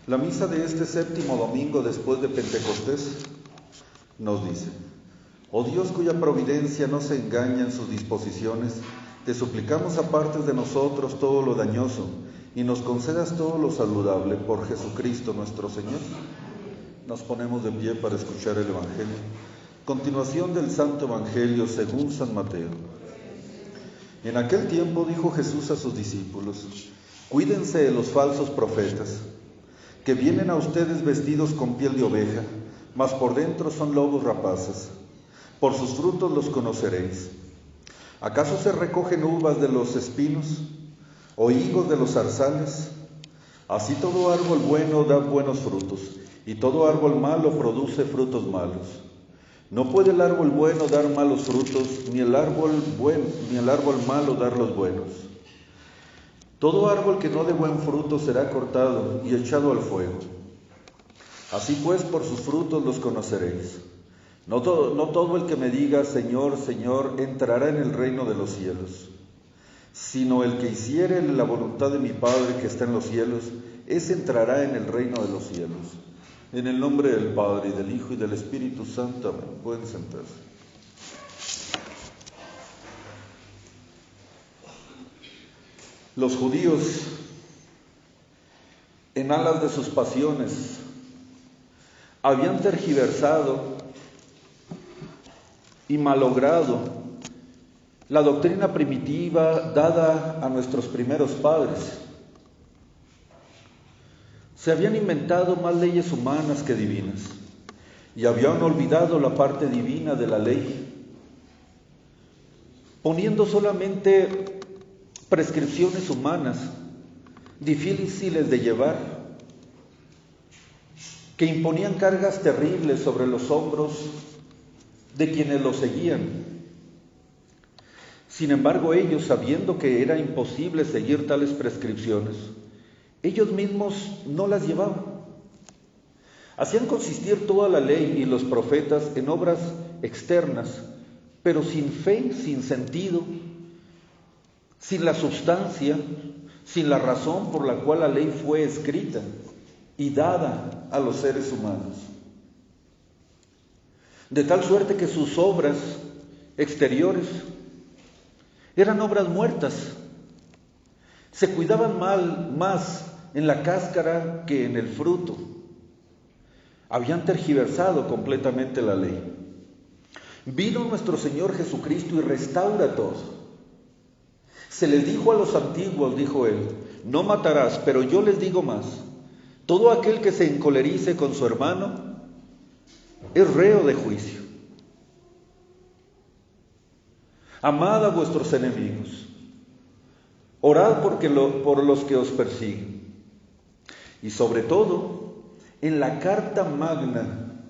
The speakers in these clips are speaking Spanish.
La misa de este séptimo domingo después de Pentecostés nos dice: Oh Dios, cuya providencia no se engaña en sus disposiciones, te suplicamos apartes de nosotros todo lo dañoso y nos concedas todo lo saludable por Jesucristo nuestro Señor. Nos ponemos de pie para escuchar el Evangelio. Continuación del Santo Evangelio según San Mateo. En aquel tiempo dijo Jesús a sus discípulos: Cuídense de los falsos profetas, que vienen a ustedes vestidos con piel de oveja, mas por dentro son lobos rapaces. Por sus frutos los conoceréis. ¿Acaso se recogen uvas de los espinos o higos de los zarzales? Así todo árbol bueno da buenos frutos, y todo árbol malo produce frutos malos. No puede el árbol bueno dar malos frutos, ni el árbol malo dar los buenos. Todo árbol que no dé buen fruto será cortado y echado al fuego. Así pues, por sus frutos los conoceréis. No todo el que me diga Señor, Señor, entrará en el reino de los cielos, sino el que hiciere la voluntad de mi Padre que está en los cielos, ese entrará en el reino de los cielos. En el nombre del Padre, y del Hijo, y del Espíritu Santo. Amén. Pueden sentarse. Los judíos, en alas de sus pasiones, habían tergiversado y malogrado la doctrina primitiva dada a nuestros primeros padres. Se habían inventado más leyes humanas que divinas y habían olvidado la parte divina de la ley, poniendo solamente prescripciones humanas difíciles de llevar, que imponían cargas terribles sobre los hombros de quienes los seguían. Sin embargo, ellos, sabiendo que era imposible seguir tales prescripciones, ellos mismos no las llevaban. Hacían consistir toda la ley y los profetas en obras externas, pero sin fe, sin sentido, sin la sustancia, sin la razón por la cual la ley fue escrita y dada a los seres humanos. De tal suerte que sus obras exteriores eran obras muertas. Se cuidaban más en la cáscara que en el fruto. Habían tergiversado completamente la ley. Vino nuestro Señor Jesucristo y restaura todo. Se les dijo a los antiguos, dijo Él, no matarás, pero yo les digo más. Todo aquel que se encolerice con su hermano es reo de juicio. Amad a vuestros enemigos. Orad por los que os persiguen. Y sobre todo, en la Carta Magna,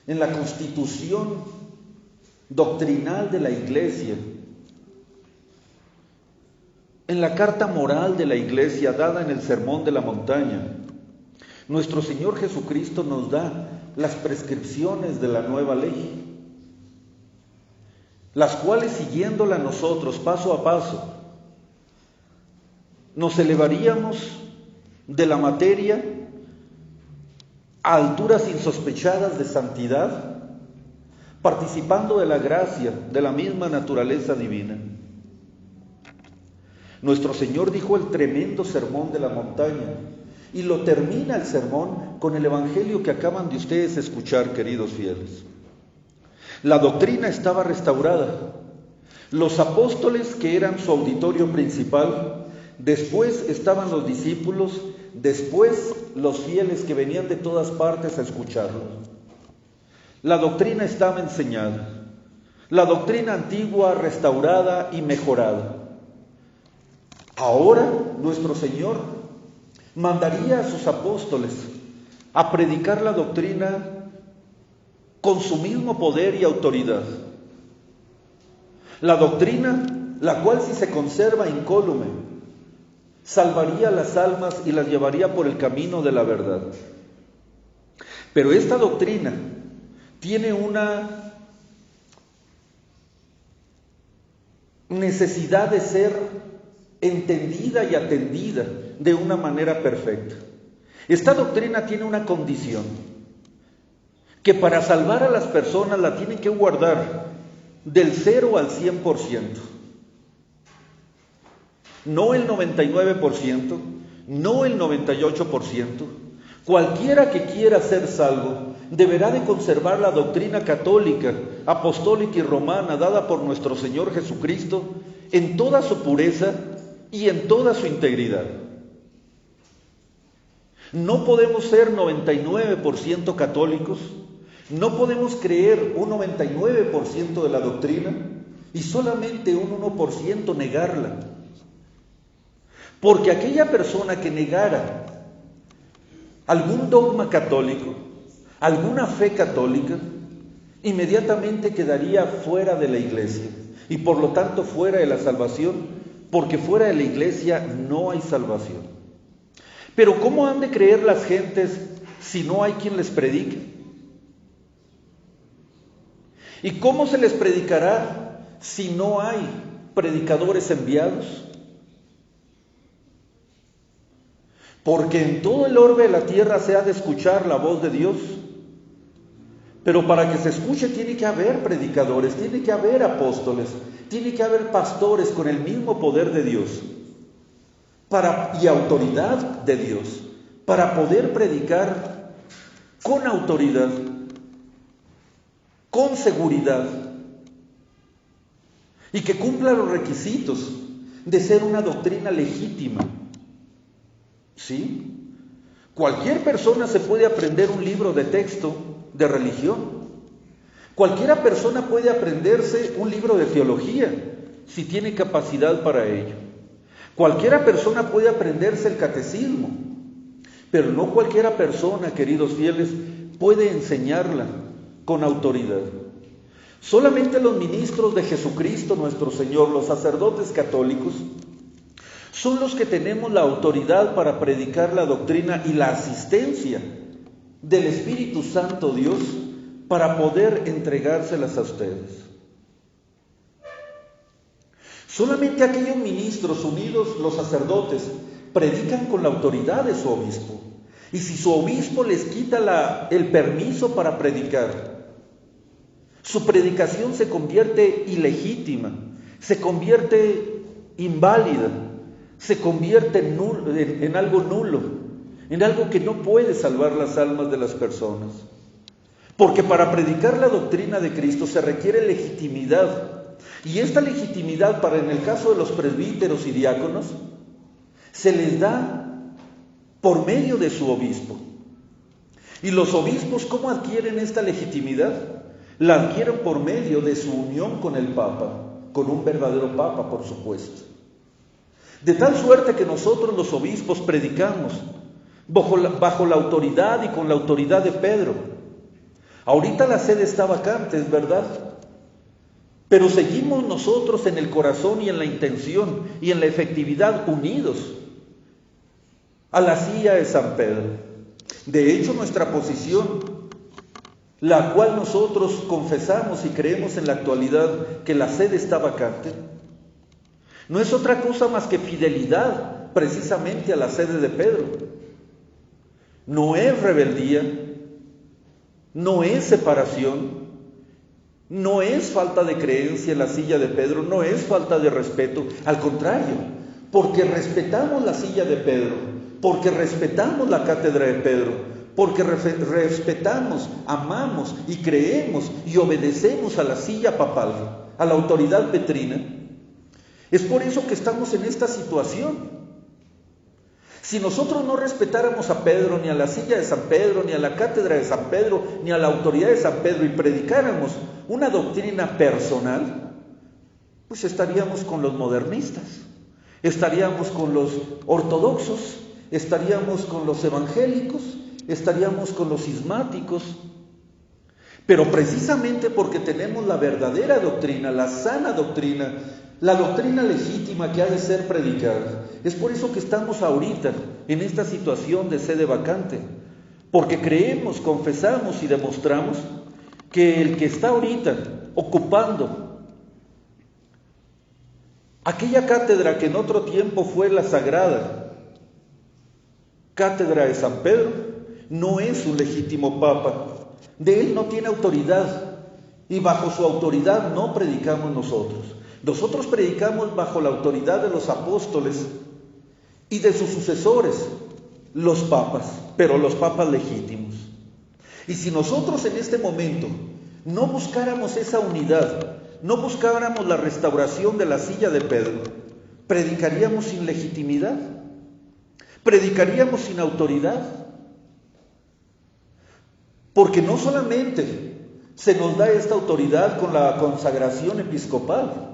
en la Constitución doctrinal de la Iglesia, en la Carta Moral de la Iglesia dada en el Sermón de la Montaña, nuestro Señor Jesucristo nos da las prescripciones de la nueva ley, las cuales, siguiéndola nosotros paso a paso, nos elevaríamos de la materia a alturas insospechadas de santidad, participando de la gracia de la misma naturaleza divina. Nuestro Señor dijo el tremendo sermón de la montaña y lo termina el sermón con el evangelio que acaban de ustedes escuchar, queridos fieles. La doctrina estaba restaurada. Los apóstoles, que eran su auditorio principal, después estaban los discípulos, después los fieles que venían de todas partes a escucharlo. La doctrina estaba enseñada, la doctrina antigua restaurada y mejorada. Ahora nuestro Señor mandaría a sus apóstoles a predicar la doctrina con su mismo poder y autoridad. La doctrina, la cual si se conserva incólume, salvaría las almas y las llevaría por el camino de la verdad. Pero esta doctrina tiene una necesidad de ser entendida y atendida de una manera perfecta. Esta doctrina tiene una condición, que para salvar a las personas la tienen que guardar del 0 al 100%. No el 99%, no el 98%. Cualquiera que quiera ser salvo deberá de conservar la doctrina católica, apostólica y romana dada por nuestro Señor Jesucristo en toda su pureza y en toda su integridad. No podemos ser 99% católicos, no podemos creer un 99% de la doctrina y solamente un 1% negarla. Porque aquella persona que negara algún dogma católico, alguna fe católica, inmediatamente quedaría fuera de la iglesia y por lo tanto fuera de la salvación, porque fuera de la iglesia no hay salvación. Pero ¿cómo han de creer las gentes si no hay quien les predique? ¿Y cómo se les predicará si no hay predicadores enviados? Porque en todo el orbe de la tierra se ha de escuchar la voz de Dios. Pero para que se escuche tiene que haber predicadores, tiene que haber apóstoles, tiene que haber pastores con el mismo poder de Dios y autoridad de Dios, para poder predicar con autoridad, con seguridad, y que cumpla los requisitos de ser una doctrina legítima. ¿Sí? Cualquier persona se puede aprender un libro de texto de religión. Cualquiera persona puede aprenderse un libro de teología si tiene capacidad para ello. Cualquiera persona puede aprenderse el catecismo, pero no cualquiera persona, queridos fieles, puede enseñarla con autoridad. Solamente los ministros de Jesucristo nuestro Señor, los sacerdotes católicos, son los que tenemos la autoridad para predicar la doctrina y la asistencia del Espíritu Santo Dios para poder entregárselas a ustedes. Solamente aquellos ministros unidos, los sacerdotes, predican con la autoridad de su obispo. Y si su obispo les quita el permiso para predicar, su predicación se convierte ilegítima, se convierte inválida, se convierte en algo nulo, en algo que no puede salvar las almas de las personas. Porque para predicar la doctrina de Cristo se requiere legitimidad. Y esta legitimidad, en el caso de los presbíteros y diáconos, se les da por medio de su obispo. ¿Y los obispos cómo adquieren esta legitimidad? La adquieren por medio de su unión con el Papa, con un verdadero Papa, por supuesto. De tal suerte que nosotros los obispos predicamos bajo la autoridad y con la autoridad de Pedro. Ahorita la sede está vacante, es verdad, pero seguimos nosotros en el corazón y en la intención y en la efectividad unidos a la silla de San Pedro. De hecho, nuestra posición, la cual nosotros confesamos y creemos en la actualidad que la sede está vacante, no es otra cosa más que fidelidad precisamente a la sede de Pedro. No es rebeldía, no es separación, no es falta de creencia en la silla de Pedro, no es falta de respeto, al contrario, porque respetamos la silla de Pedro, porque respetamos la cátedra de Pedro, porque respetamos, amamos y creemos y obedecemos a la silla papal, a la autoridad petrina. Es por eso que estamos en esta situación. Si nosotros no respetáramos a Pedro, ni a la silla de San Pedro, ni a la cátedra de San Pedro, ni a la autoridad de San Pedro, y predicáramos una doctrina personal, pues estaríamos con los modernistas, estaríamos con los ortodoxos, estaríamos con los evangélicos, estaríamos con los cismáticos. Pero precisamente porque tenemos la verdadera doctrina, la sana doctrina, la doctrina legítima que ha de ser predicada, es por eso que estamos ahorita en esta situación de sede vacante, porque creemos, confesamos y demostramos que el que está ahorita ocupando aquella cátedra que en otro tiempo fue la sagrada, cátedra de San Pedro, no es un legítimo papa. De él no tiene autoridad y bajo su autoridad no predicamos nosotros. Nosotros predicamos bajo la autoridad de los apóstoles y de sus sucesores, los papas, pero los papas legítimos. Y si nosotros en este momento no buscáramos esa unidad, no buscáramos la restauración de la silla de Pedro, predicaríamos sin legitimidad, predicaríamos sin autoridad. Porque no solamente se nos da esta autoridad con la consagración episcopal,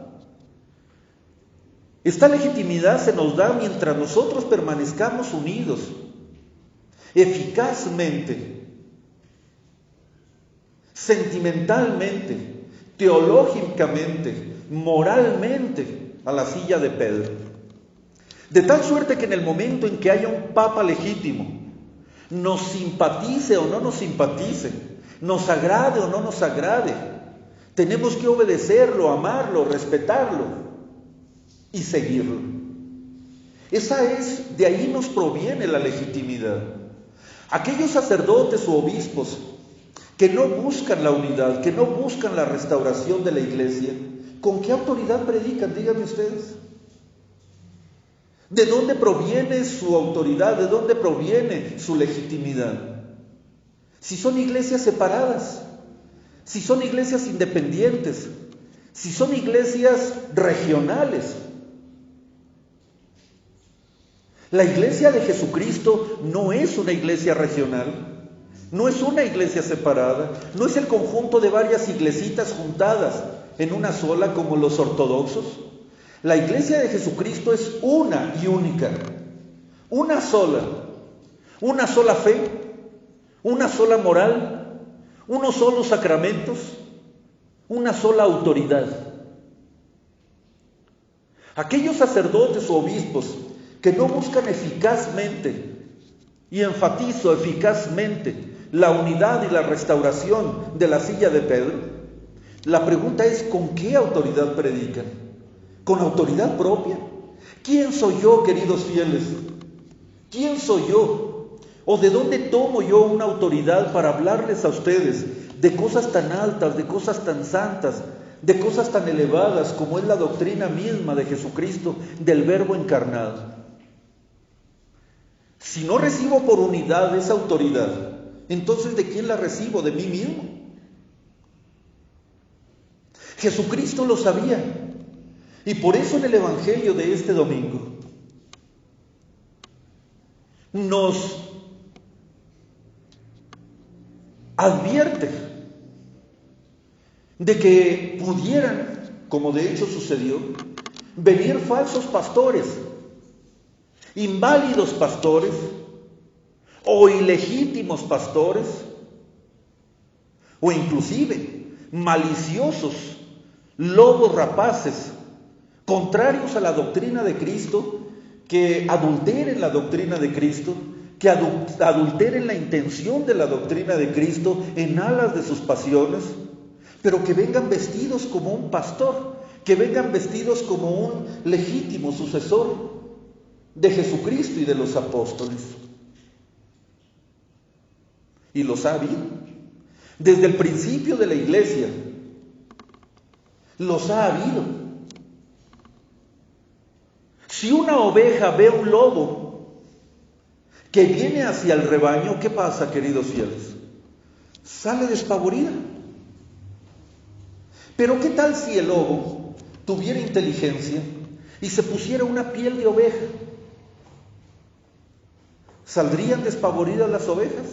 esta legitimidad se nos da mientras nosotros permanezcamos unidos, eficazmente, sentimentalmente, teológicamente, moralmente, a la silla de Pedro. De tal suerte que en el momento en que haya un papa legítimo, nos simpatice o no nos simpatice, nos agrade o no nos agrade, tenemos que obedecerlo, amarlo, respetarlo y seguirlo. De ahí nos proviene la legitimidad. Aquellos sacerdotes o obispos que no buscan la unidad, que no buscan la restauración de la iglesia, ¿con qué autoridad predican? Díganme ustedes. ¿De dónde proviene su autoridad? ¿De dónde proviene su legitimidad? Si son iglesias separadas, si son iglesias independientes, si son iglesias regionales. La iglesia de Jesucristo no es una iglesia regional, no es una iglesia separada, no es el conjunto de varias iglesitas juntadas en una sola como los ortodoxos. La iglesia de Jesucristo es una y única, una sola fe, una sola moral, unos solos sacramentos, una sola autoridad. Aquellos sacerdotes o obispos que no buscan eficazmente, y enfatizo eficazmente, la unidad y la restauración de la silla de Pedro, la pregunta es: ¿con qué autoridad predican? ¿Con autoridad propia? ¿Quién soy yo, queridos fieles? ¿Quién soy yo? ¿O de dónde tomo yo una autoridad para hablarles a ustedes de cosas tan altas, de cosas tan santas, de cosas tan elevadas como es la doctrina misma de Jesucristo, del Verbo encarnado? Si no recibo por unidad esa autoridad, entonces ¿de quién la recibo? ¿De mí mismo? Jesucristo lo sabía. Y por eso en el Evangelio de este domingo nos advierte de que pudieran, como de hecho sucedió, venir falsos pastores, inválidos pastores o ilegítimos pastores, o inclusive maliciosos, lobos rapaces, contrarios a la doctrina de Cristo, que adulteren la doctrina de Cristo, que adulteren la intención de la doctrina de Cristo en alas de sus pasiones, pero que vengan vestidos como un pastor, que vengan vestidos como un legítimo sucesor de Jesucristo y de los apóstoles. Y los ha habido. Desde el principio de la iglesia, los ha habido. Si una oveja ve un lobo que viene hacia el rebaño, ¿qué pasa, queridos fieles? Sale despavorida. Pero ¿qué tal si el lobo tuviera inteligencia y se pusiera una piel de oveja? ¿Saldrían despavoridas las ovejas?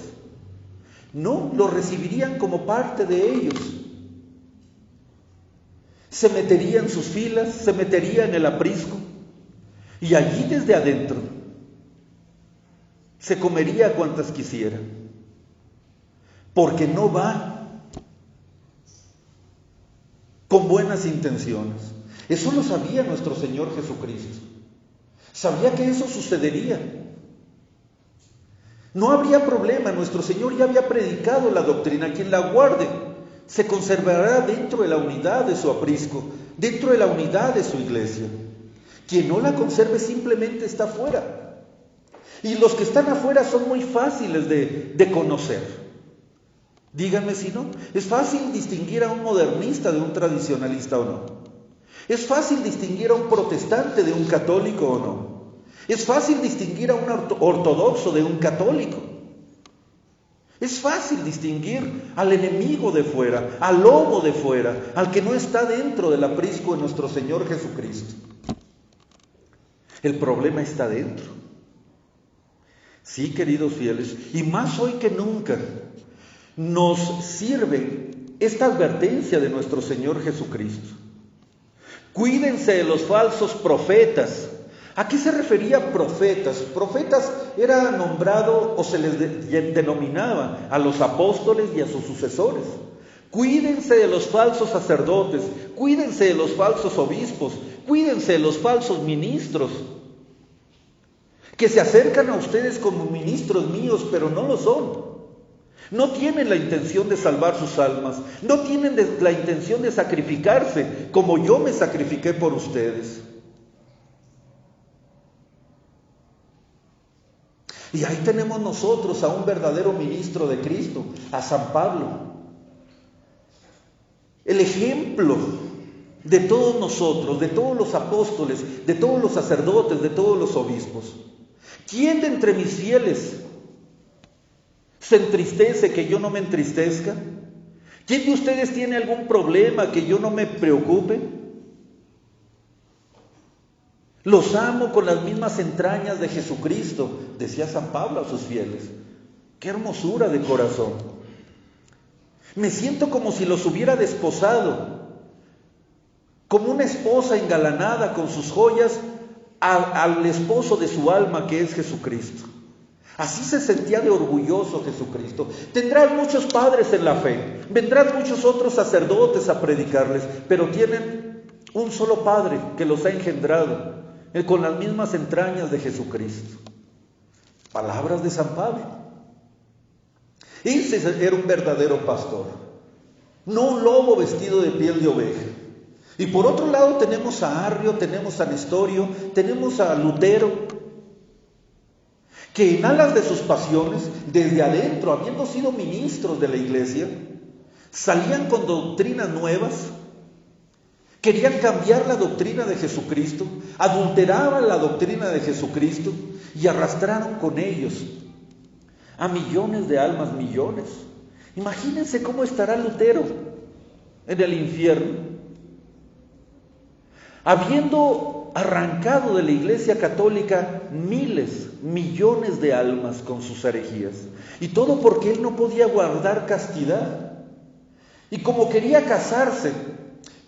No, lo recibirían como parte de ellos. Se metería en sus filas, se metería en el aprisco, y allí desde adentro se comería cuantas quisiera, porque no va con buenas intenciones. Eso lo sabía nuestro Señor Jesucristo. Sabía que eso sucedería. No habría problema, nuestro Señor ya había predicado la doctrina. Quien la guarde se conservará dentro de la unidad de su aprisco, dentro de la unidad de su iglesia. Quien no la conserve simplemente está fuera. Y los que están afuera son muy fáciles de conocer. Díganme si no. Es fácil distinguir a un modernista de un tradicionalista o no. Es fácil distinguir a un protestante de un católico o no. Es fácil distinguir a un ortodoxo de un católico. Es fácil distinguir al enemigo de fuera, al lobo de fuera, al que no está dentro del aprisco de nuestro Señor Jesucristo. El problema está dentro. Sí, queridos fieles, y más hoy que nunca nos sirve esta advertencia de nuestro Señor Jesucristo. Cuídense de los falsos profetas. ¿A qué se refería profetas? Profetas era nombrado o se les denominaba a los apóstoles y a sus sucesores. Cuídense de los falsos sacerdotes, cuídense de los falsos obispos, cuídense de los falsos ministros, que se acercan a ustedes como ministros míos, pero no lo son. No tienen la intención de salvar sus almas, no tienen la intención de sacrificarse como yo me sacrifiqué por ustedes. Y ahí tenemos nosotros a un verdadero ministro de Cristo, a San Pablo. El ejemplo de todos nosotros, de todos los apóstoles, de todos los sacerdotes, de todos los obispos. ¿Quién de entre mis fieles se entristece que yo no me entristezca? ¿Quién de ustedes tiene algún problema que yo no me preocupe? Los amo con las mismas entrañas de Jesucristo, decía San Pablo a sus fieles. ¡Qué hermosura de corazón! Me siento como si los hubiera desposado, como una esposa engalanada con sus joyas al esposo de su alma, que es Jesucristo. Así se sentía de orgulloso Jesucristo. Tendrán muchos padres en la fe, vendrán muchos otros sacerdotes a predicarles, pero tienen un solo Padre que los ha engendrado, con las mismas entrañas de Jesucristo. Palabras de San Pablo. Ese era un verdadero pastor, no un lobo vestido de piel de oveja. Y por otro lado tenemos a Arrio, tenemos a Nestorio, tenemos a Lutero, que en alas de sus pasiones, desde adentro, habiendo sido ministros de la iglesia, salían con doctrinas nuevas, querían cambiar la doctrina de Jesucristo, adulteraban la doctrina de Jesucristo y arrastraron con ellos a millones de almas, millones. Imagínense cómo estará Lutero en el infierno, habiendo arrancado de la Iglesia Católica miles, millones de almas con sus herejías. Y todo porque él no podía guardar castidad. Y como quería casarse,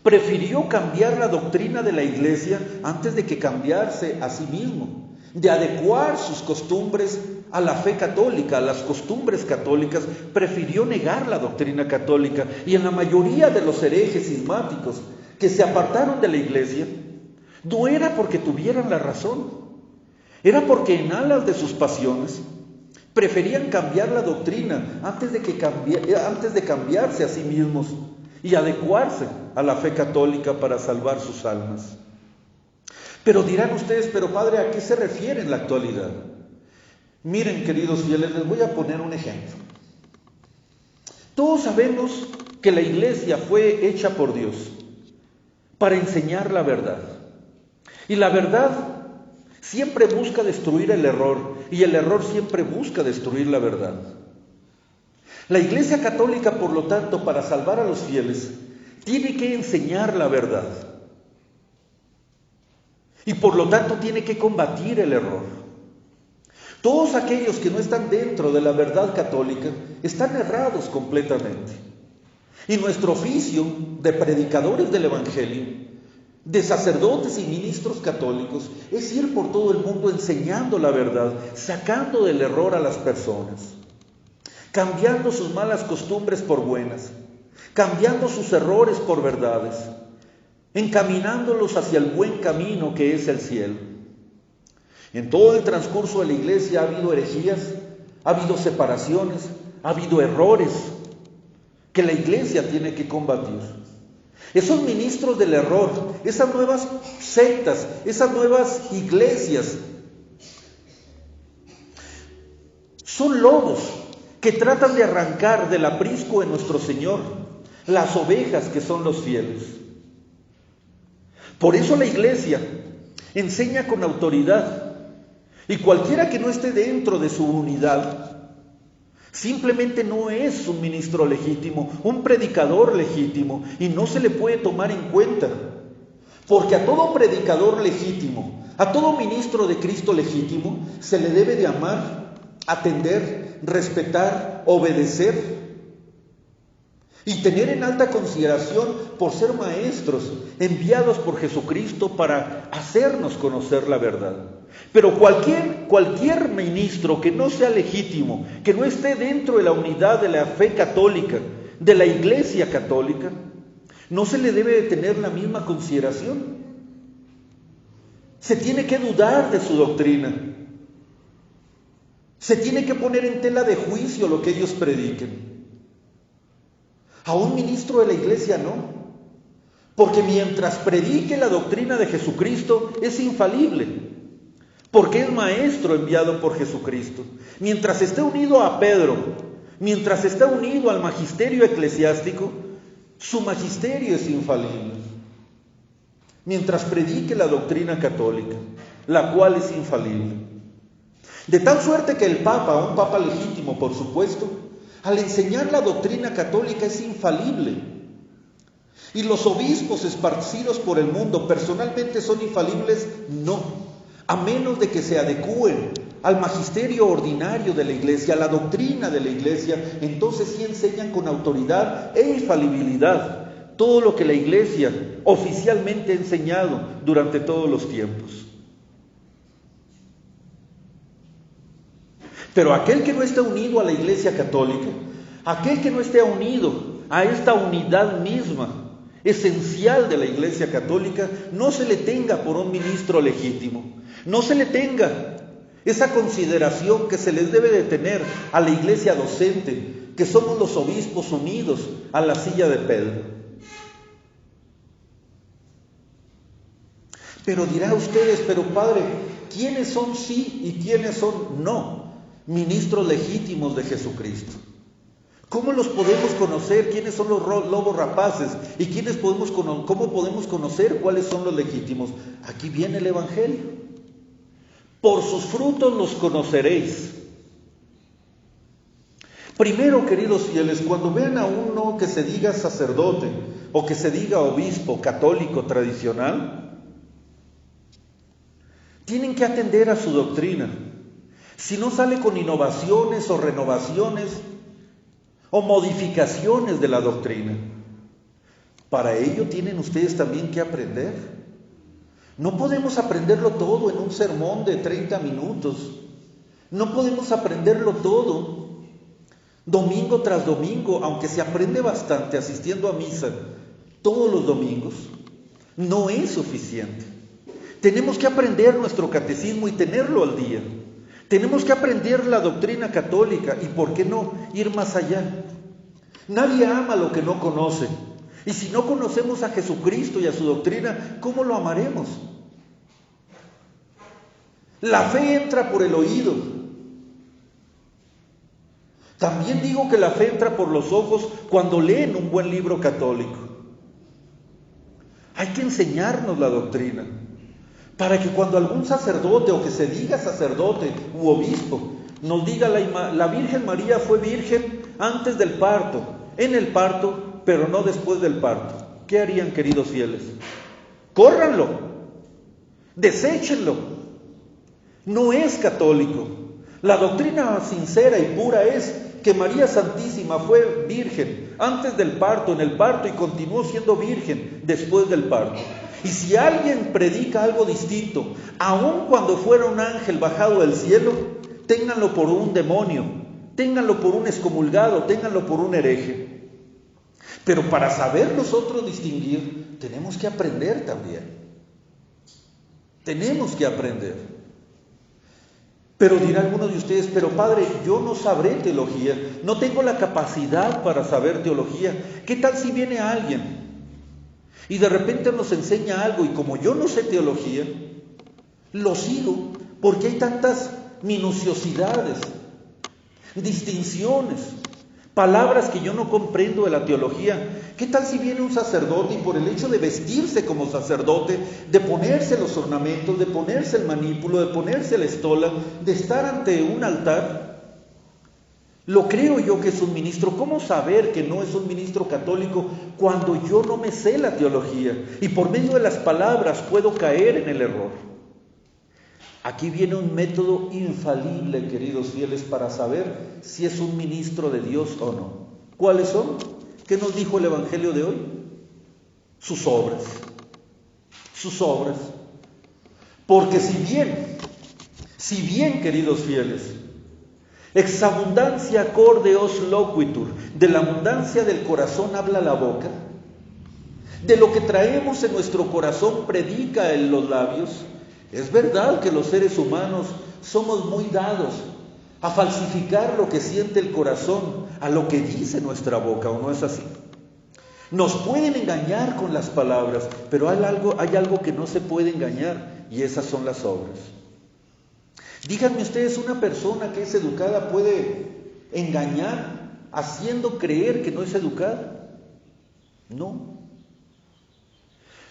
prefirió cambiar la doctrina de la Iglesia antes de que cambiarse a sí mismo, de adecuar sus costumbres a la fe católica, a las costumbres católicas. Prefirió negar la doctrina católica. Y en la mayoría de los herejes cismáticos que se apartaron de la iglesia, no era porque tuvieran la razón, era porque en alas de sus pasiones preferían cambiar la doctrina antes de cambiarse a sí mismos y adecuarse a la fe católica para salvar sus almas. Pero dirán ustedes, pero padre, ¿a qué se refiere en la actualidad? Miren, queridos fieles, les voy a poner un ejemplo. Todos sabemos que la iglesia fue hecha por Dios para enseñar la verdad. Y la verdad siempre busca destruir el error, y el error siempre busca destruir la verdad. La Iglesia Católica, por lo tanto, para salvar a los fieles, tiene que enseñar la verdad. Y por lo tanto tiene que combatir el error. Todos aquellos que no están dentro de la verdad católica están errados completamente. Y nuestro oficio de predicadores del Evangelio, de sacerdotes y ministros católicos, es ir por todo el mundo enseñando la verdad, sacando del error a las personas, cambiando sus malas costumbres por buenas, cambiando sus errores por verdades, encaminándolos hacia el buen camino que es el cielo. En todo el transcurso de la iglesia ha habido herejías, ha habido separaciones, ha habido errores que la iglesia tiene que combatir. Esos ministros del error, esas nuevas sectas, esas nuevas iglesias Son lobos que tratan de arrancar del aprisco de nuestro Señor las ovejas que son los fieles. Por eso la iglesia enseña con autoridad, y cualquiera que no esté dentro de su unidad simplemente no es un ministro legítimo, un predicador legítimo, y no se le puede tomar en cuenta, porque a todo predicador legítimo, a todo ministro de Cristo legítimo, se le debe de amar, atender, respetar, obedecer y tener en alta consideración por ser maestros enviados por Jesucristo para hacernos conocer la verdad. Pero cualquier ministro que no sea legítimo, que no esté dentro de la unidad de la fe católica, de la Iglesia católica, no se le debe de tener la misma consideración. Se tiene que dudar de su doctrina. Se tiene que poner en tela de juicio lo que ellos prediquen. A un ministro de la iglesia no, porque mientras predique la doctrina de Jesucristo es infalible, porque es maestro enviado por Jesucristo. Mientras esté unido a Pedro, mientras esté unido al magisterio eclesiástico, su magisterio es infalible. Mientras predique la doctrina católica, la cual es infalible. De tal suerte que el Papa, un Papa legítimo por supuesto, al enseñar la doctrina católica es infalible. Y los obispos esparcidos por el mundo personalmente son infalibles, no, a menos de que se adecúen al magisterio ordinario de la iglesia, a la doctrina de la iglesia. Entonces sí enseñan con autoridad e infalibilidad todo lo que la iglesia oficialmente ha enseñado durante todos los tiempos. Pero aquel que no esté unido a la Iglesia católica, aquel que no esté unido a esta unidad misma, esencial de la Iglesia católica, no se le tenga por un ministro legítimo, no se le tenga esa consideración que se les debe de tener a la Iglesia docente, que somos los obispos unidos a la silla de Pedro. Pero dirá ustedes, pero padre, ¿quiénes son sí y quiénes son no ministros legítimos de Jesucristo? ¿Cómo los podemos conocer? ¿Quiénes son los lobos rapaces? ¿Y cómo podemos conocer cuáles son los legítimos? Aquí viene el Evangelio. Por sus frutos los conoceréis. Primero, queridos fieles, cuando vean a uno que se diga sacerdote o que se diga obispo católico tradicional, tienen que atender a su doctrina. Si no sale con innovaciones o renovaciones o modificaciones de la doctrina, para ello tienen ustedes también que aprender. No podemos aprenderlo todo en un sermón de 30 minutos. No podemos aprenderlo todo domingo tras domingo, aunque se aprende bastante asistiendo a misa todos los domingos. No es suficiente. Tenemos que aprender nuestro catecismo y tenerlo al día. Tenemos que aprender la doctrina católica y, ¿por qué no, ir más allá? Nadie ama lo que no conoce. Y si no conocemos a Jesucristo y a su doctrina, ¿cómo lo amaremos? La fe entra por el oído. También digo que la fe entra por los ojos cuando leen un buen libro católico. Hay que enseñarnos la doctrina, para que cuando algún sacerdote o que se diga sacerdote u obispo nos diga la Virgen María fue virgen antes del parto, en el parto, pero no después del parto. ¿Qué harían, queridos fieles? Córranlo, deséchenlo. No es católico. La doctrina sincera y pura es que María Santísima fue virgen antes del parto, en el parto, y continuó siendo virgen después del parto. Y si alguien predica algo distinto, aun cuando fuera un ángel bajado del cielo, ténganlo por un demonio, ténganlo por un excomulgado, ténganlo por un hereje. Pero para saber nosotros distinguir, tenemos que aprender también. Tenemos que aprender. Pero dirá alguno de ustedes, pero padre, yo no sabré teología, no tengo la capacidad para saber teología. ¿Qué tal si viene alguien y de repente nos enseña algo, y como yo no sé teología, lo sigo porque hay tantas minuciosidades, distinciones, palabras que yo no comprendo de la teología. ¿Qué tal si viene un sacerdote y por el hecho de vestirse como sacerdote, de ponerse los ornamentos, de ponerse el manípulo, de ponerse la estola, de estar ante un altar, lo creo yo que es un ministro? ¿Cómo saber que no es un ministro católico cuando yo no me sé la teología y por medio de las palabras puedo caer en el error? Aquí viene un método infalible, queridos fieles, para saber si es un ministro de Dios o no. ¿Cuáles son? ¿Qué nos dijo el Evangelio de hoy? Sus obras. Sus obras. Porque si bien, queridos fieles, ex abundancia corde os loquitur, de la abundancia del corazón habla la boca, de lo que traemos en nuestro corazón predica en los labios. Es verdad que los seres humanos somos muy dados a falsificar lo que siente el corazón a lo que dice nuestra boca, ¿o no es así? Nos pueden engañar con las palabras, pero hay algo que no se puede engañar, y esas son las obras. Díganme ustedes, ¿una persona que es educada puede engañar haciendo creer que no es educada? No.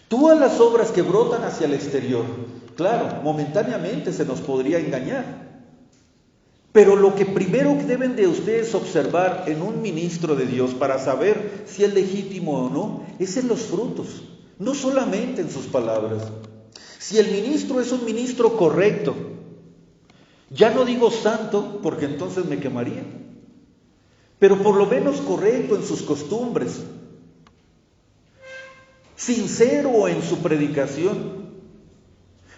Todas las obras que brotan hacia el exterior, claro, momentáneamente se nos podría engañar. Pero lo que primero deben de ustedes observar en un ministro de Dios para saber si es legítimo o no, es en los frutos, no solamente en sus palabras. Si el ministro es un ministro correcto, ya no digo santo porque entonces me quemaría, pero por lo menos correcto en sus costumbres, sincero en su predicación,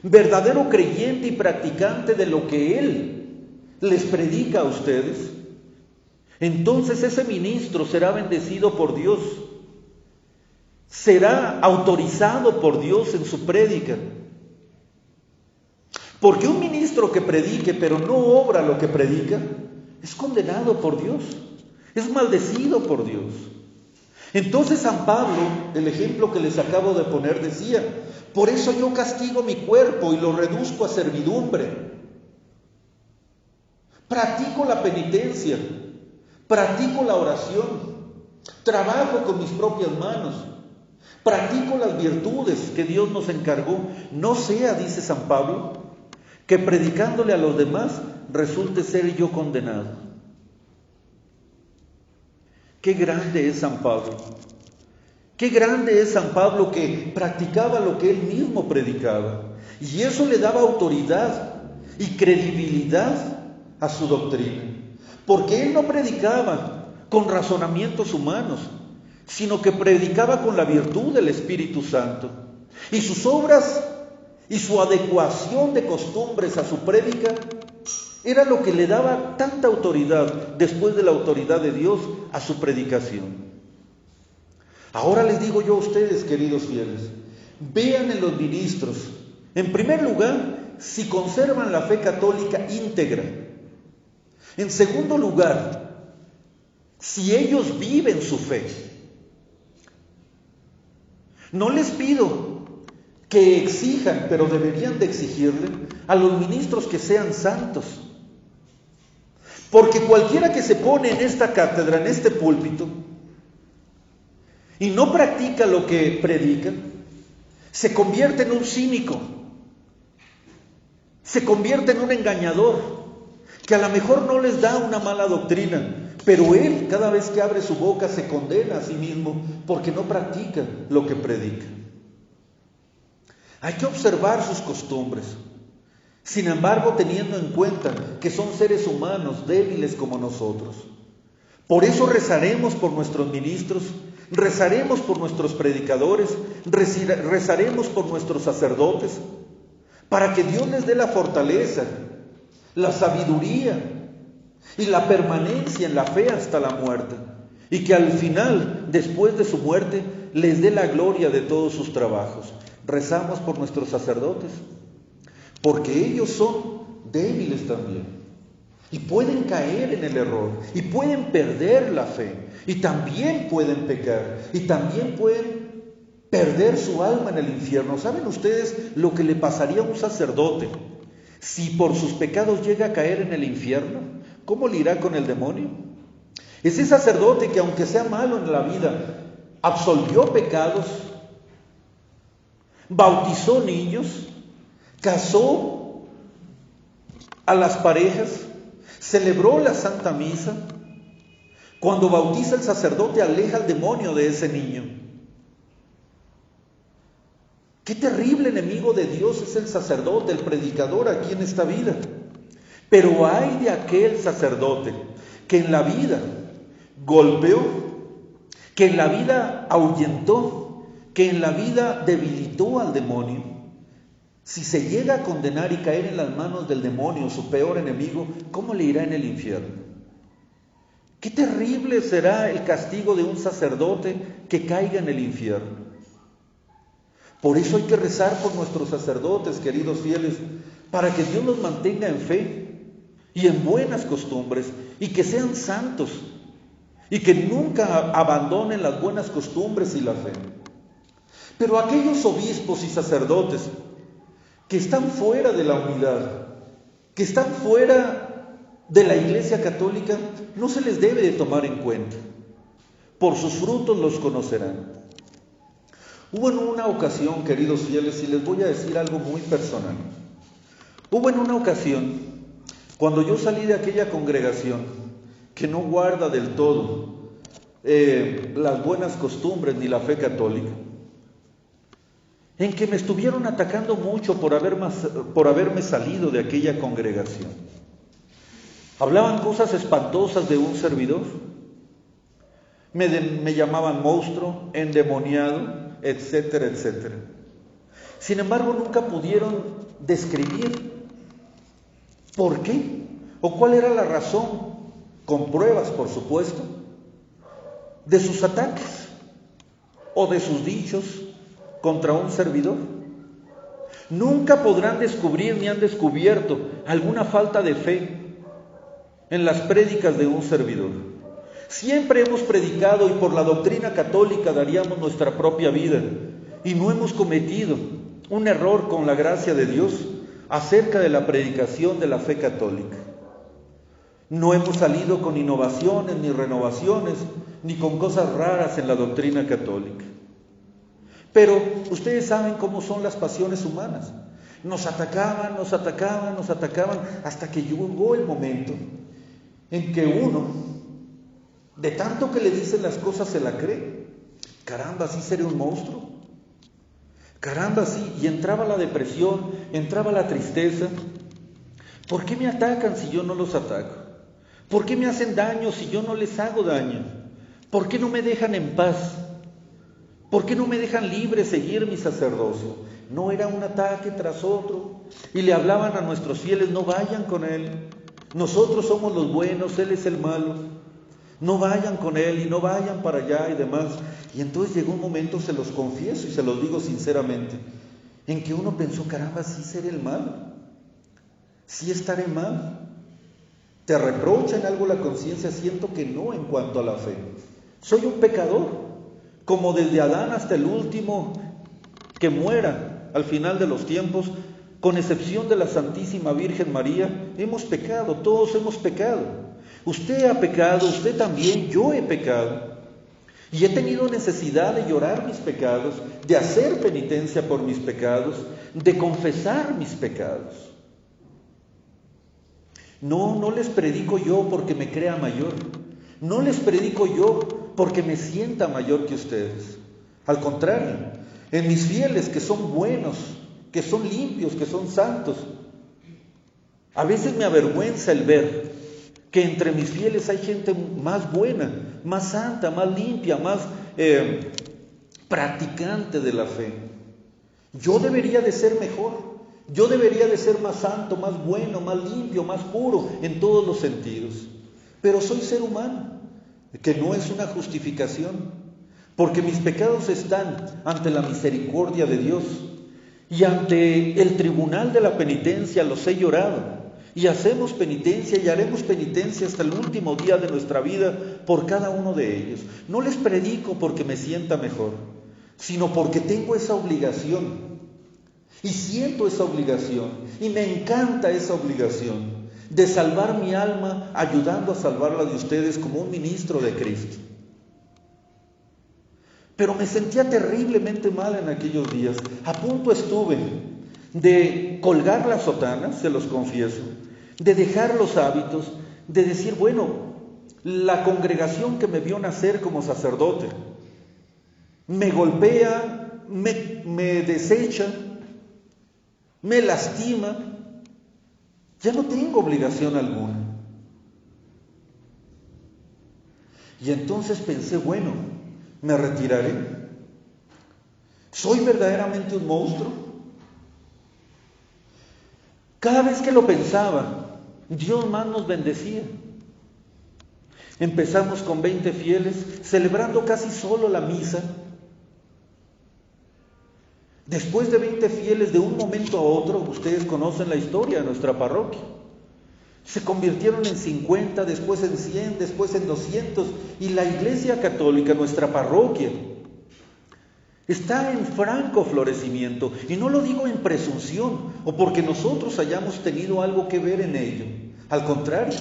verdadero creyente y practicante de lo que él les predica a ustedes, entonces ese ministro será bendecido por Dios, será autorizado por Dios en su prédica. Porque un ministro que predique pero no obra lo que predica, es condenado por Dios, es maldecido por Dios. Entonces San Pablo, el ejemplo que les acabo de poner, decía: por eso yo castigo mi cuerpo y lo reduzco a servidumbre. Practico la penitencia, practico la oración, trabajo con mis propias manos, practico las virtudes que Dios nos encargó. No sea, dice San Pablo, que predicándole a los demás resulte ser yo condenado. Qué grande es San Pablo. Qué grande es San Pablo, que practicaba lo que él mismo predicaba. Y eso le daba autoridad y credibilidad a su doctrina. Porque él no predicaba con razonamientos humanos, sino que predicaba con la virtud del Espíritu Santo. Y sus obras y su adecuación de costumbres a su prédica era lo que le daba tanta autoridad, después de la autoridad de Dios, a su predicación. Ahora les digo yo a ustedes, queridos fieles, vean en los ministros, en primer lugar, si conservan la fe católica íntegra. En segundo lugar, si ellos viven su fe. No les pido que exijan, pero deberían de exigirle a los ministros que sean santos. Porque cualquiera que se pone en esta cátedra, en este púlpito, y no practica lo que predica, se convierte en un cínico, se convierte en un engañador, que a lo mejor no les da una mala doctrina, pero él cada vez que abre su boca se condena a sí mismo porque no practica lo que predica. Hay que observar sus costumbres, sin embargo teniendo en cuenta que son seres humanos débiles como nosotros. Por eso rezaremos por nuestros ministros, rezaremos por nuestros predicadores, rezaremos por nuestros sacerdotes, para que Dios les dé la fortaleza, la sabiduría y la permanencia en la fe hasta la muerte, y que al final, después de su muerte, les dé la gloria de todos sus trabajos. Rezamos por nuestros sacerdotes, porque ellos son débiles también, y pueden caer en el error, y pueden perder la fe, y también pueden pecar, y también pueden perder su alma en el infierno. ¿Saben ustedes lo que le pasaría a un sacerdote si por sus pecados llega a caer en el infierno? ¿cómo le irá con el demonio? Ese sacerdote que aunque sea malo en la vida, absolvió pecados, bautizó niños, casó a las parejas, celebró la Santa Misa. Cuando bautiza el sacerdote, aleja al demonio de ese niño. Qué terrible enemigo de Dios es el sacerdote, el predicador aquí en esta vida. Pero hay de aquel sacerdote que en la vida golpeó, que en la vida ahuyentó, que en la vida debilitó al demonio. Si se llega a condenar y caer en las manos del demonio, su peor enemigo, ¿cómo le irá en el infierno? Qué terrible será el castigo de un sacerdote que caiga en el infierno. Por eso hay que rezar por nuestros sacerdotes, queridos fieles, para que Dios los mantenga en fe y en buenas costumbres, y que sean santos, y que nunca abandonen las buenas costumbres y la fe. Pero aquellos obispos y sacerdotes que están fuera de la unidad, que están fuera de la Iglesia Católica, no se les debe de tomar en cuenta. Por sus frutos los conocerán. Hubo en una ocasión, queridos fieles, y les voy a decir algo muy personal. Hubo en una ocasión, cuando yo salí de aquella congregación, que no guarda del todo las buenas costumbres ni la fe católica, en que me estuvieron atacando mucho por haberme salido de aquella congregación. Hablaban cosas espantosas de un servidor. Me llamaban monstruo, endemoniado, etcétera, etcétera. Sin embargo, nunca pudieron describir por qué o cuál era la razón, con pruebas, por supuesto, de sus ataques o de sus dichos contra un servidor. Nunca podrán descubrir ni han descubierto alguna falta de fe en las prédicas de un servidor. Siempre hemos predicado y por la doctrina católica daríamos nuestra propia vida, y no hemos cometido un error con la gracia de Dios acerca de la predicación de la fe católica. No hemos salido con innovaciones ni renovaciones, ni con cosas raras en la doctrina católica. Pero ustedes saben cómo son las pasiones humanas. Nos atacaban, hasta que llegó el momento en que uno, de tanto que le dicen las cosas, se la cree. Caramba, ¿sí seré un monstruo? Caramba, sí. Y entraba la depresión, entraba la tristeza. ¿Por qué me atacan si yo no los ataco? ¿Por qué me hacen daño si yo no les hago daño? ¿Por qué no me dejan en paz? ¿Por qué no me dejan libre seguir mi sacerdocio? No, era un ataque tras otro. Y le hablaban a nuestros fieles: no vayan con él. Nosotros somos los buenos, él es el malo. No vayan con él y no vayan para allá y demás. Y entonces llegó un momento, se los confieso y se los digo sinceramente, en que uno pensó: caramba, sí seré el malo, sí estaré mal. ¿Te reprocha en algo la conciencia? Siento que no en cuanto a la fe. Soy un pecador, como desde Adán hasta el último que muera al final de los tiempos, con excepción de la Santísima Virgen María, hemos pecado, todos hemos pecado. Usted ha pecado, usted también, yo he pecado. Y he tenido necesidad de llorar mis pecados, de hacer penitencia por mis pecados, de confesar mis pecados. No les predico yo porque me crea mayor. No les predico yo porque me sienta mayor que ustedes. Al contrario, en mis fieles que son buenos, que son limpios, que son santos, a veces me avergüenza el ver que entre mis fieles hay gente más buena, más santa, más limpia, más practicante de la fe. Yo debería de ser mejor. Yo debería de ser más santo, más bueno, más limpio, más puro en todos los sentidos. Pero soy ser humano, que no es una justificación, porque mis pecados están ante la misericordia de Dios y ante el tribunal de la penitencia los he llorado. Y hacemos penitencia y haremos penitencia hasta el último día de nuestra vida por cada uno de ellos. No les predico porque me sienta mejor, sino porque tengo esa obligación. Y siento esa obligación, y me encanta esa obligación de salvar mi alma, ayudando a salvarla de ustedes como un ministro de Cristo. Pero me sentía terriblemente mal en aquellos días. A punto estuve de colgar la sotana, se los confieso, de dejar los hábitos, de decir, bueno, la congregación que me vio nacer como sacerdote me golpea, me desecha, me lastima, ya no tengo obligación alguna. Y entonces pensé, bueno, me retiraré. ¿Soy verdaderamente un monstruo? Cada vez que lo pensaba, Dios más nos bendecía. Empezamos con 20 fieles, celebrando casi solo la misa. Después de 20 fieles, de un momento a otro, ustedes conocen la historia de nuestra parroquia, se convirtieron en 50, después en 100, después en 200, y la Iglesia Católica, nuestra parroquia, está en franco florecimiento, y no lo digo en presunción, o porque nosotros hayamos tenido algo que ver en ello, al contrario,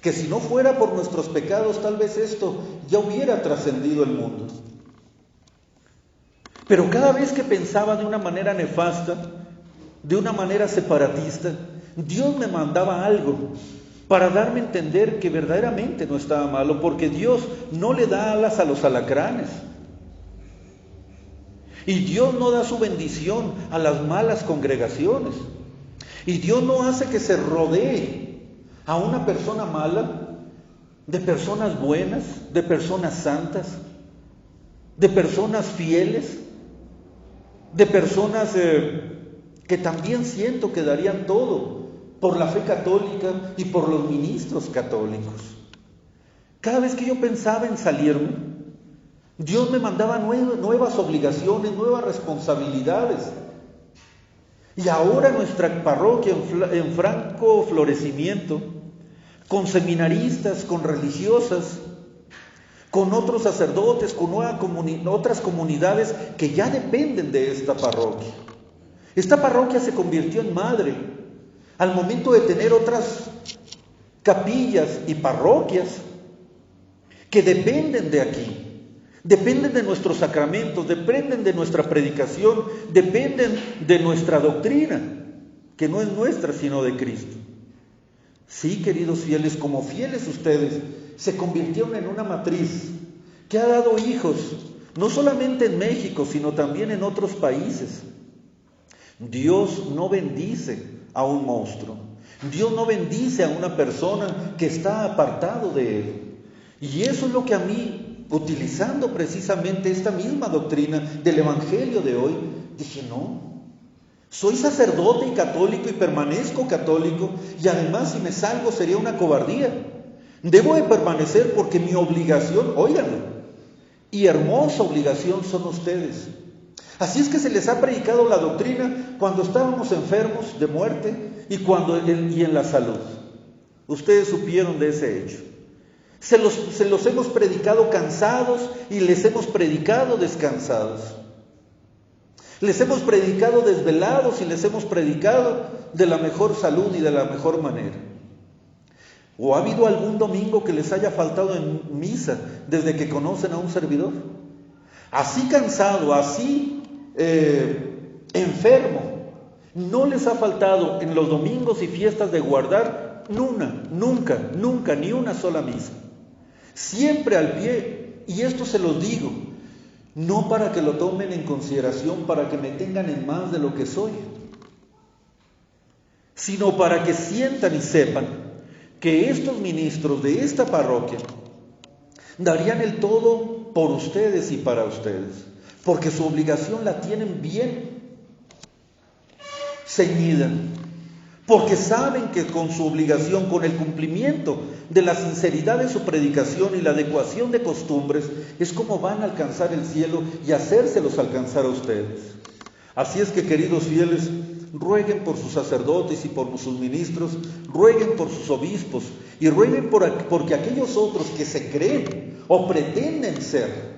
que si no fuera por nuestros pecados, tal vez esto ya hubiera trascendido el mundo. Pero cada vez que pensaba de una manera nefasta, de una manera separatista, Dios me mandaba algo para darme a entender que verdaderamente no estaba malo, porque Dios no le da alas a los alacranes. Y Dios no da su bendición a las malas congregaciones. Y Dios no hace que se rodee a una persona mala de personas buenas, de personas santas, de personas fieles, de personas que también siento que darían todo por la fe católica y por los ministros católicos. Cada vez que yo pensaba en salirme, Dios me mandaba nuevas obligaciones, nuevas responsabilidades. Y ahora nuestra parroquia en franco florecimiento, con seminaristas, con religiosas, con otros sacerdotes, con otras comunidades que ya dependen de esta parroquia. Esta parroquia se convirtió en madre al momento de tener otras capillas y parroquias que dependen de aquí, dependen de nuestros sacramentos, dependen de nuestra predicación, dependen de nuestra doctrina, que no es nuestra sino de Cristo. Sí, queridos fieles, como fieles ustedes, se convirtieron en una matriz que ha dado hijos, no solamente en México, sino también en otros países. Dios no bendice a un monstruo, Dios no bendice a una persona que está apartado de Él. Y eso es lo que a mí, utilizando precisamente esta misma doctrina del Evangelio de hoy, dije, no, soy sacerdote y católico y permanezco católico, y además si me salgo sería una cobardía. Debo de permanecer porque mi obligación, óiganlo, y hermosa obligación son ustedes. Así es que se les ha predicado la doctrina cuando estábamos enfermos de muerte y en la salud. Ustedes supieron de ese hecho. Se los hemos predicado cansados y les hemos predicado descansados. Les hemos predicado desvelados y les hemos predicado de la mejor salud y de la mejor manera. ¿O ha habido algún domingo que les haya faltado en misa desde que conocen a un servidor? Así cansado, así enfermo, no les ha faltado en los domingos y fiestas de guardar nunca, ni una sola misa. Siempre al pie, y esto se los digo, no para que lo tomen en consideración, para que me tengan en más de lo que soy, sino para que sientan y sepan que estos ministros de esta parroquia darían el todo por ustedes y para ustedes, porque su obligación la tienen bien ceñida, porque saben que con su obligación, con el cumplimiento de la sinceridad de su predicación y la adecuación de costumbres, es como van a alcanzar el cielo y hacérselos alcanzar a ustedes. Así es que, queridos fieles, rueguen por sus sacerdotes y por sus ministros, rueguen por sus obispos y rueguen porque aquellos otros que se creen o pretenden ser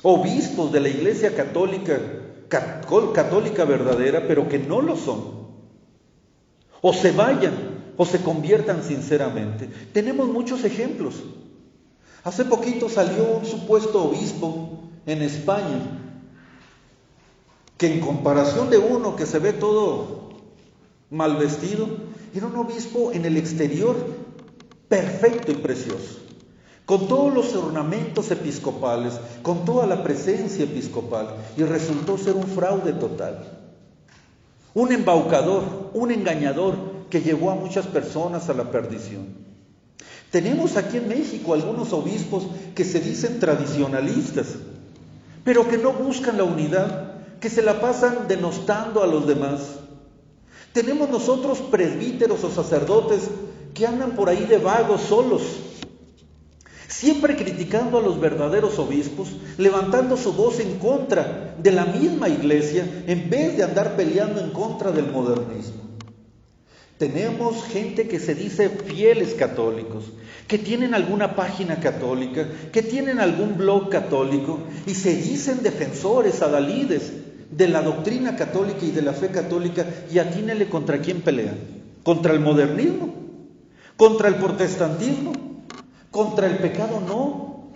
obispos de la Iglesia católica verdadera, pero que no lo son, o se vayan o se conviertan sinceramente. Tenemos muchos ejemplos. Hace poquito salió un supuesto obispo en España, que en comparación de uno que se ve todo mal vestido, era un obispo en el exterior perfecto y precioso, con todos los ornamentos episcopales, con toda la presencia episcopal, y resultó ser un fraude total, un embaucador, un engañador que llevó a muchas personas a la perdición. Tenemos aquí en México algunos obispos que se dicen tradicionalistas, pero que no buscan la unidad, que se la pasan denostando a los demás. Tenemos nosotros presbíteros o sacerdotes que andan por ahí de vagos solos, siempre criticando a los verdaderos obispos, levantando su voz en contra de la misma iglesia, en vez de andar peleando en contra del modernismo. Tenemos gente que se dice fieles católicos, que tienen alguna página católica, que tienen algún blog católico y se dicen defensores, adalides de la doctrina católica y de la fe católica, y atínele contra quién pelean. ¿Contra el modernismo? ¿Contra el protestantismo? ¿Contra el pecado? No.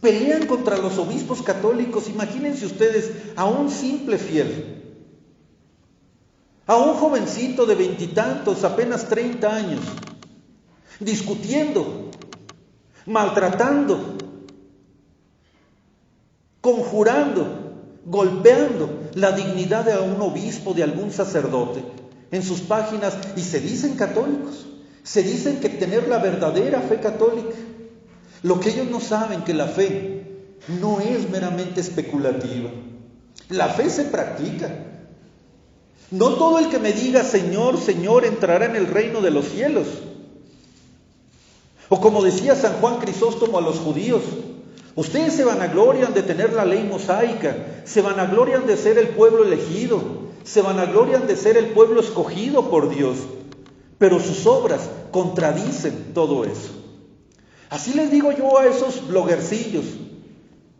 Pelean contra los obispos católicos. Imagínense ustedes a un simple fiel, a un jovencito de 20 y tantos, apenas 30 años, discutiendo, maltratando, conjurando, golpeando la dignidad de un obispo, de algún sacerdote, en sus páginas, y se dicen católicos, se dicen que tener la verdadera fe católica. Lo que ellos no saben, que la fe no es meramente especulativa, la fe se practica. No todo el que me diga Señor, Señor entrará en el reino de los cielos. O como decía San Juan Crisóstomo a los judíos, ustedes se vanaglorian de tener la ley mosaica, se vanaglorian de ser el pueblo elegido, se vanaglorian de ser el pueblo escogido por Dios, pero sus obras contradicen todo eso. Así les digo yo a esos bloguercillos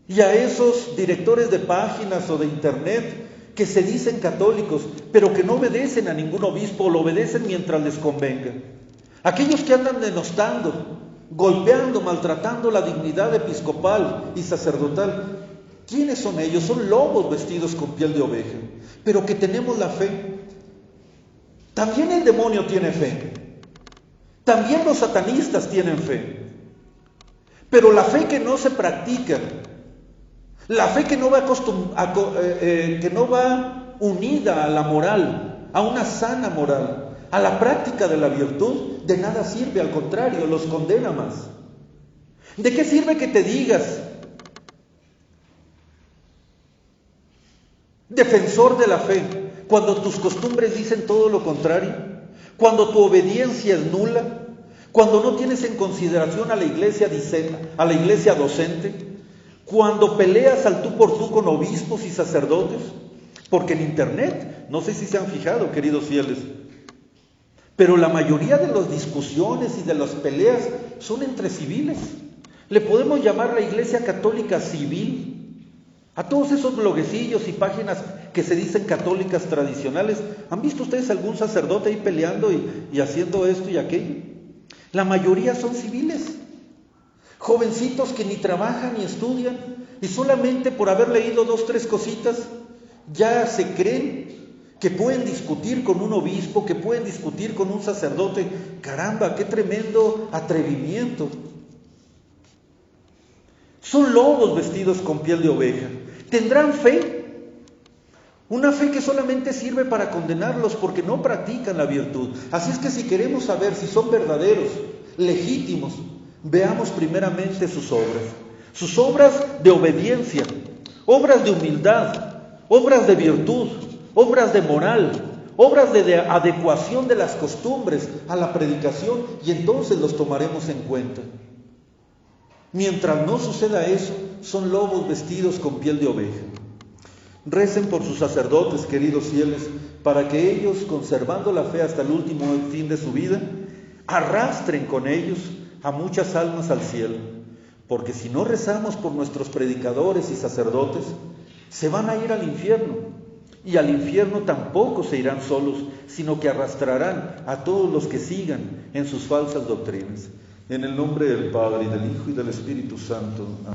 y a esos directores de páginas o de internet que se dicen católicos, pero que no obedecen a ningún obispo, o lo obedecen mientras les convenga. Aquellos que andan denostando, golpeando, maltratando la dignidad episcopal y sacerdotal, ¿quiénes son ellos? Son lobos vestidos con piel de oveja, pero que tenemos la fe. También el demonio tiene fe, también los satanistas tienen fe, pero la fe que no se practica, la fe que no va unida a la moral, a una sana moral, a la práctica de la virtud, de nada sirve, al contrario, los condena más. ¿De qué sirve que te digas defensor de la fe cuando tus costumbres dicen todo lo contrario? Cuando tu obediencia es nula, cuando no tienes en consideración a la iglesia docente, cuando peleas al tú por tú con obispos y sacerdotes. Porque en internet, no sé si se han fijado, queridos fieles, pero la mayoría de las discusiones y de las peleas son entre civiles. Le podemos llamar la iglesia católica civil a todos esos bloguecillos y páginas que se dicen católicas tradicionales. ¿Han visto ustedes algún sacerdote ahí peleando y haciendo esto y aquello? La mayoría son civiles, jovencitos que ni trabajan ni estudian, y solamente por haber leído 2, 3 cositas ya se creen que pueden discutir con un obispo, que pueden discutir con un sacerdote. Caramba, qué tremendo atrevimiento. Son lobos vestidos con piel de oveja. ¿Tendrán fe? Una fe que solamente sirve para condenarlos porque no practican la virtud. Así es que si queremos saber si son verdaderos, legítimos, veamos primeramente sus obras de obediencia, obras de humildad, obras de virtud, obras de moral, obras de adecuación de las costumbres a la predicación, y entonces los tomaremos en cuenta. Mientras no suceda eso, son lobos vestidos con piel de oveja. Recen por sus sacerdotes, queridos fieles, para que ellos, conservando la fe hasta el último fin de su vida, arrastren con ellos a muchas almas al cielo. Porque si no rezamos por nuestros predicadores y sacerdotes, se van a ir al infierno. Y al infierno tampoco se irán solos, sino que arrastrarán a todos los que sigan en sus falsas doctrinas. En el nombre del Padre, y del Hijo, y del Espíritu Santo. Amén.